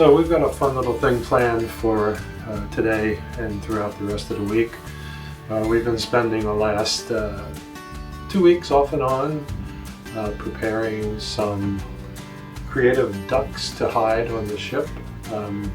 So we've got a fun little thing planned for today and throughout the rest of the week. We've been spending the last 2 weeks off and on preparing some creative ducks to hide on the ship. Marilyn,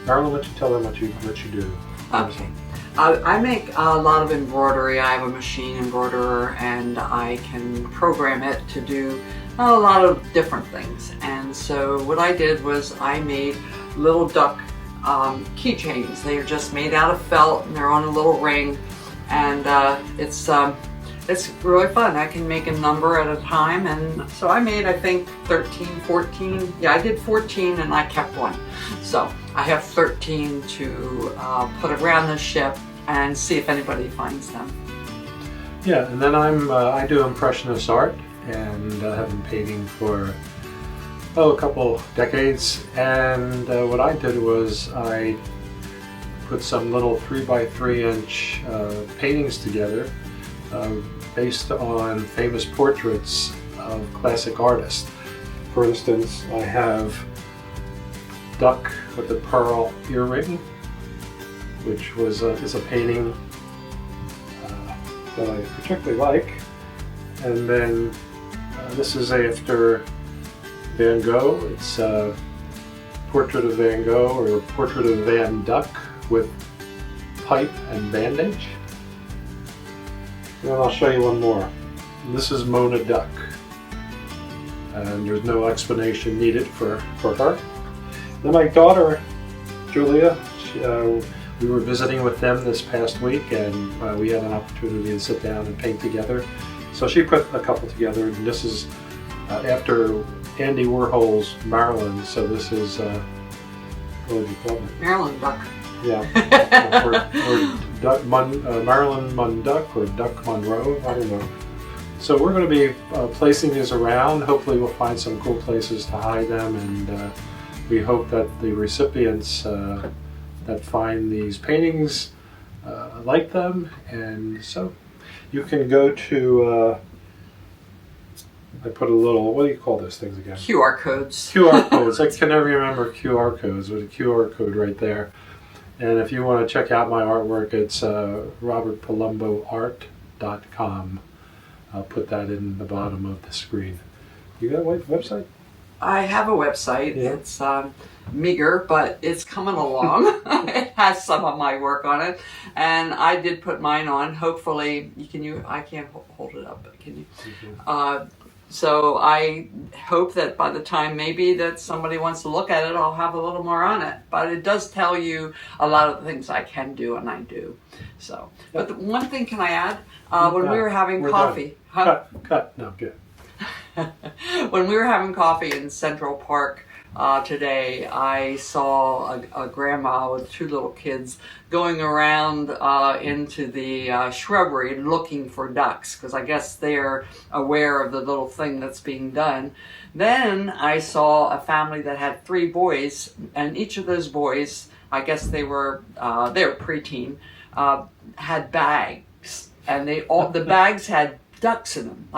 why don't you tell them what you do? Okay. I make a lot of embroidery. I have a machine embroiderer and I can program it to do a lot of different things. And so what I did was I made little duck keychains. They're just made out of felt and they're on a little ring, and it's really fun. I can make a number at a time, and so I made, I think, 13, 14. Yeah, I did 14 and I kept one. So I have 13 to put around the ship and see if anybody finds them. Yeah, and then I do Impressionist art, and have been painting for a couple decades. And what I did was I put some little 3x3 inch paintings together based on famous portraits of classic artists. For instance, I have Duck with the Pearl Earring, which is a painting that I particularly like. And then this is after Van Gogh. It's a portrait of Van Gogh, or portrait of Van Duck with pipe and bandage. And then I'll show you one more. This is Mona Duck, and there's no explanation needed for her. Then my daughter, Julia, we were visiting with them this past week, and we had an opportunity to sit down and paint together. So she put a couple together, and this is after Andy Warhol's Marilyn. So this is, what would you call it? Marilyn Duck. Yeah, or Duck Marilyn Munduck, or Duck Monroe, I don't know. So we're going to be placing these around. Hopefully we'll find some cool places to hide them, and we hope that the recipients that find these paintings like them. And so you can go to, I put a little, what do you call those things again? QR codes. QR codes. I can never remember QR codes. There's a QR code right there. And if you want to check out my artwork, it's robertpalumboart.com. I'll put that in the bottom of the screen. You got a website? I have a website. Yeah. It's meager, but it's coming along. It has some of my work on it, and I did put mine on. Hopefully, I can't hold it up, but can you? Mm-hmm. So I hope that by the time maybe that somebody wants to look at it, I'll have a little more on it. But it does tell you a lot of the things I can do, and I do. So, but one thing can I add? When we were having coffee, cut. No, good. When we were having coffee in Central Park today, I saw a grandma with 2 little kids going around into the shrubbery looking for ducks, because I guess they're aware of the little thing that's being done. Then I saw a family that had 3 boys, and each of those boys, I guess they were preteen, had bags, and the bags had ducks in them,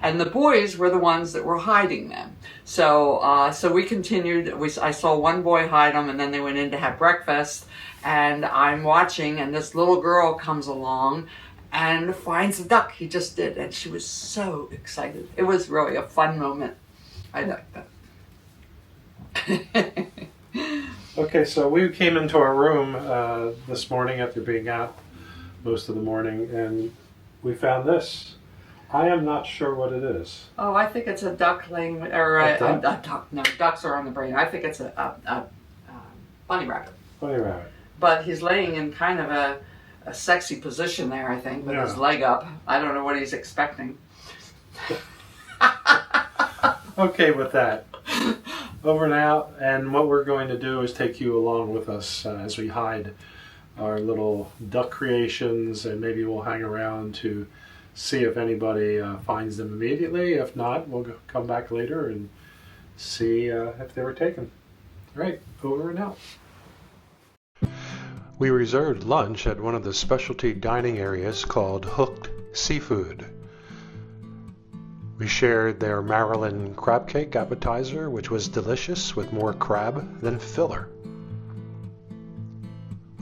and the boys were the ones that were hiding them. So we continued. I saw one boy hide them, and then they went in to have breakfast, and I'm watching, and this little girl comes along and finds a duck. He just did, and she was so excited. It was really a fun moment. I liked that. Okay, so we came into our room this morning after being out most of the morning, and we found this. I am not sure what it is. Oh, I think it's a duckling, or a duck. No, ducks are on the brain. I think it's a bunny rabbit. Bunny rabbit. But he's laying in kind of a sexy position there, I think, with his leg up. I don't know what he's expecting. Okay, with that, over and out. And what we're going to do is take you along with us as we hide our little duck creations, and maybe we'll hang around to see if anybody finds them immediately. If not, we'll come back later and see if they were taken. All right, over and out. We reserved lunch at one of the specialty dining areas called Hooked Seafood. We shared their Marilyn crab cake appetizer, which was delicious with more crab than filler.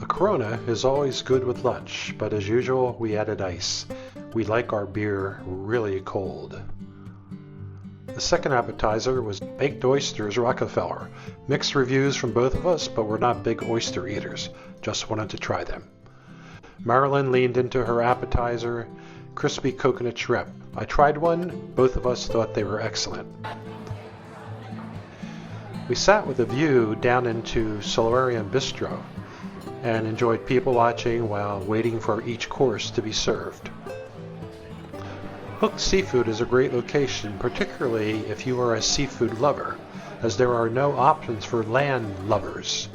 A Corona is always good with lunch, but as usual, we added ice. We like our beer really cold. The second appetizer was baked oysters Rockefeller. Mixed reviews from both of us, but we're not big oyster eaters. Just wanted to try them. Marilyn leaned into her appetizer, crispy coconut shrimp. I tried one. Both of us thought they were excellent. We sat with a view down into Solarium Bistro and enjoyed people watching while waiting for each course to be served. Hooked Seafood is a great location, particularly if you are a seafood lover, as there are no options for land lovers.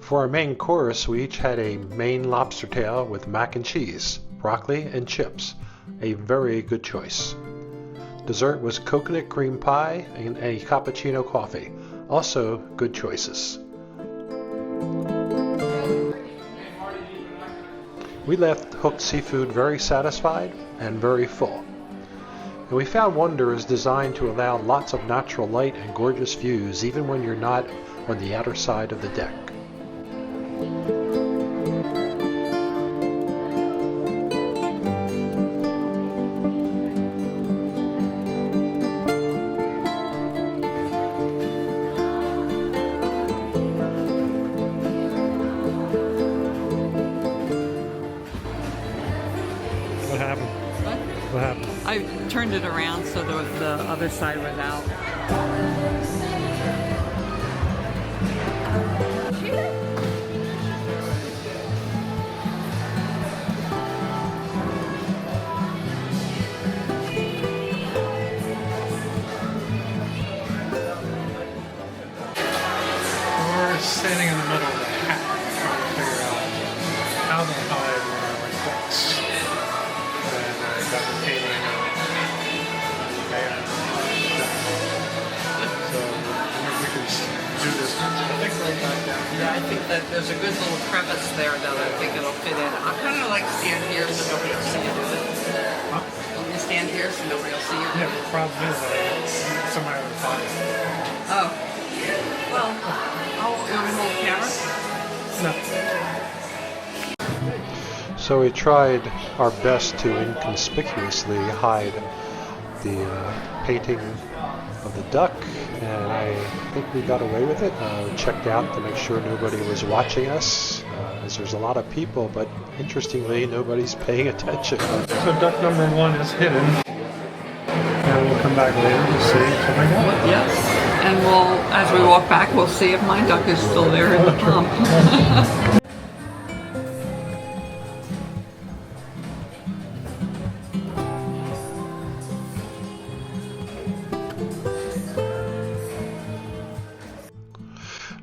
For our main course, we each had a Maine lobster tail with mac and cheese, broccoli, and chips. A very good choice. Dessert was coconut cream pie and a cappuccino coffee. Also good choices. We left Hooked Seafood very satisfied and very full. And we found Wonder is designed to allow lots of natural light and gorgeous views even when you're not on the outer side of the deck. What happened? What? What happened? I turned it around so the other side was out. We're standing in the middle of the hat trying to figure out how to hide one of my books. And I got the painting of the man. So we can do this. I think right back down here. Yeah, I think that there's a good little crevice there that I think it'll fit in. I kind of like to stand here so nobody will see you do it. Huh? Let me stand here so nobody will see you do Yeah, it. the problem is that somebody would find it. Oh. Well, you want me to hold the camera? No. So we tried our best to inconspicuously hide the painting of the duck, and I think we got away with it. We checked out to make sure nobody was watching us, as there's a lot of people, but interestingly, nobody's paying attention. So duck number 1 is hidden. And we'll come back later to see if I got it. Yes. And we'll, as we walk back, we'll see if my duck is still there in the pump.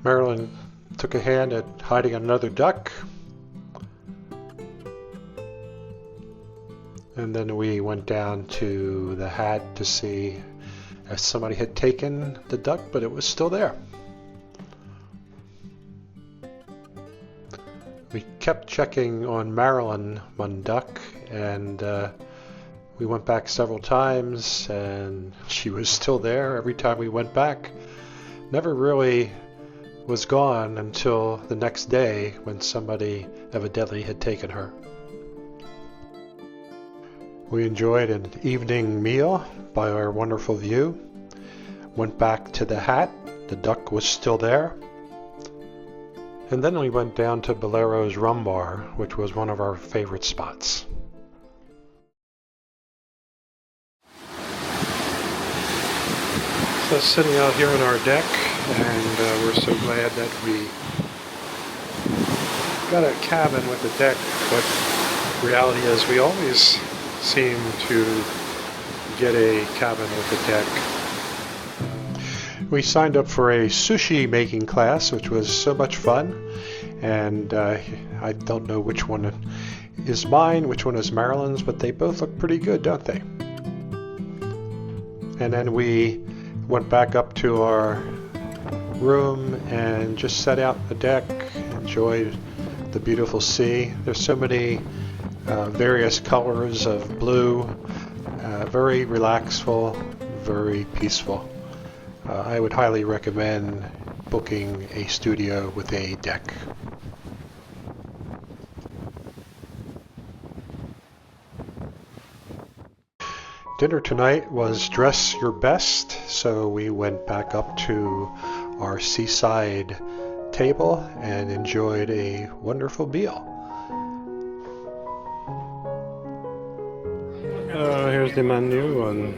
Marilyn took a hand at hiding another duck. And then we went down to the hat to see if somebody had taken the duck, but it was still there. We kept checking on Marilyn, one duck, and we went back several times and she was still there every time we went back. Never really was gone until the next day when somebody evidently had taken her. We enjoyed an evening meal by our wonderful view. Went back to the hat. The duck was still there. And then we went down to Bolero's Rum Bar, which was one of our favorite spots. So sitting out here on our deck, and we're so glad that we got a cabin with a deck, but reality is we always seem to get a cabin with a deck. We signed up for a sushi making class, which was so much fun, and I don't know which one is mine, which one is Marilyn's, but they both look pretty good, don't they? And then we went back up to our room and just sat out on the deck, enjoyed the beautiful sea. There's so many various colors of blue Very relaxful, very peaceful. I would highly recommend booking a studio with a deck. Dinner tonight was dress your best, so we went back up to our seaside table and enjoyed a wonderful meal. Here's the menu on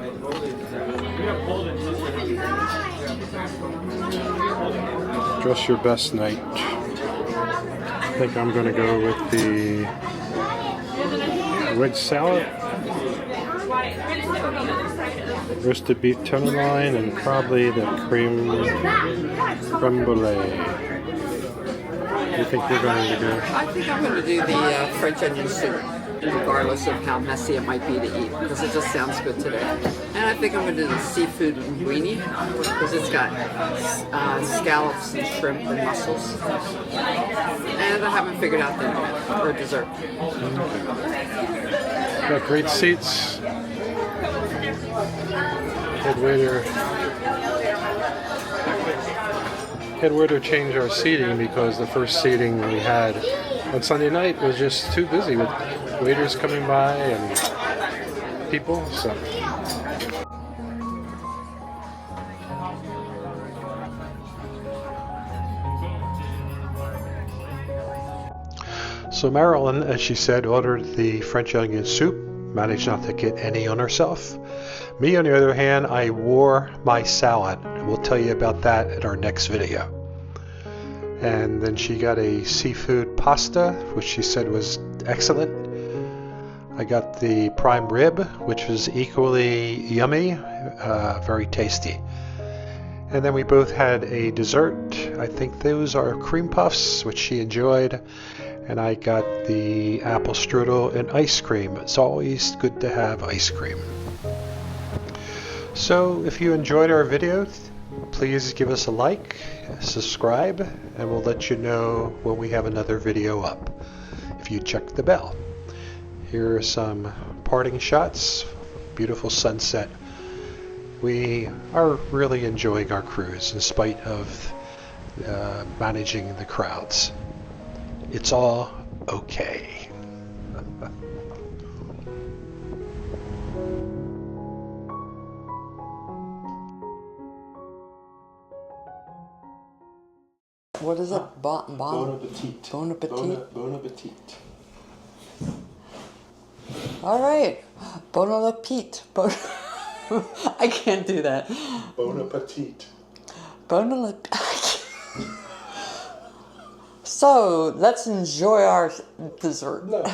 dress your best night. I think I'm going to go with the wedge salad, roasted beef tenderloin, and probably the creme brulee. What do you think you're going to do? I think I'm going to do the French onion soup, regardless of how messy it might be to eat, because it just sounds good today. And I think I'm going to do the seafood linguine, because it's got scallops and shrimp and mussels. And I haven't figured out the yet for dessert. Got great seats. Head waiter changed our seating because the first seating we had on Sunday night was just too busy with waiters coming by and people. So Marilyn, as she said, ordered the French onion soup, managed not to get any on herself. Me, on the other hand, I wore my salad. We'll tell you about that in our next video. And then she got a seafood pasta, which she said was excellent. I got the prime rib, which was equally yummy, very tasty. And then we both had a dessert. I think those are cream puffs, which she enjoyed. And I got the apple strudel and ice cream. It's always good to have ice cream. So if you enjoyed our video, please give us a like, subscribe, and we'll let you know when we have another video up if you check the bell. Here are some parting shots. Beautiful sunset. We are really enjoying our cruise in spite of managing the crowds. It's all okay. What is it? Bon appetit. Bon appetit. Bon appetit. All right. Bon appetit. I can't do that. Bon appetit. Bon appetit. So let's enjoy our dessert. No.